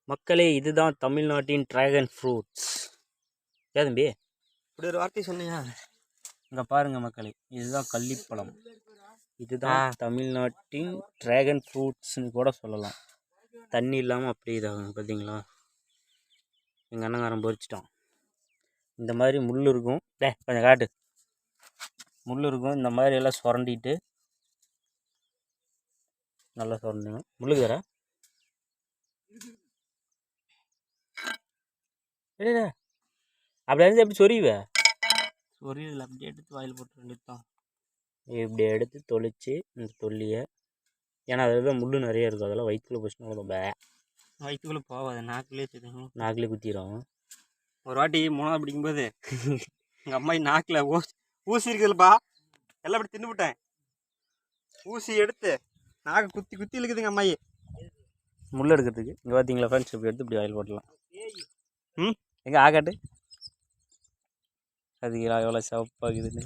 மக்களே, இதுதான் தமிழ்நாட்டின் டிராகன் ஃப்ரூட்ஸ். ஏன் தம்பி இப்படி ஒரு வார்த்தை சொன்னியா? இங்கே பாருங்க மக்களே, இதுதான் கள்ளிப்பழம். இதுதான் தமிழ்நாட்டின் டிராகன் ஃப்ரூட்ஸ்னு கூட சொல்லலாம். தண்ணி இல்லாமல் அப்படியே இதாகுங்க, பார்த்தீங்களா? எங்கள் அண்ணங்காரன் பொறிச்சிட்டான். இந்த மாதிரி முள் இருக்கும். கொஞ்சம் காட்டு. முள் இருக்கும். இந்த மாதிரி எல்லாம் சுரண்டிட்டு நல்லா சுரண்டுங்க. முள்ளுக்கு தர அப்படி இருந்து எப்படி சொறிவே? சொரியதில்லை, அப்படி எடுத்து வாயில் போட்டு வேண்டியதுதான். இப்படி எடுத்து தொளிச்சு இந்த தொல்லியை, ஏன்னா அதில் முள் நிறைய இருக்கும், அதெல்லாம் வயிற்றுல போச்சுன்னா வயிற்றுக்குள்ளே போகாது, நாக்குலேயே வச்சுருங்க. நாக்கிலே குத்திடும். ஒரு வாட்டி 3ஆவது படிக்கும்போது எங்கள் அம்மா நாக்கில் ஊசி இருக்குதுல்லப்பா, எல்லாம் அப்படி தின்னுவிட்டேன். ஊசி எடுத்து நாக்கை குத்தி குத்தி இழுக்குதுங்க அம்மாயி முள் எடுக்கிறதுக்கு. இங்கே பார்த்தீங்களா ஃப்ரெண்ட்ஸ், இப்படி எடுத்து இப்படி வாயில் போட்டலாம். எங்கே ஆகாட்டு அது எவ்வளோ சிவப்பாகுதுன்னு.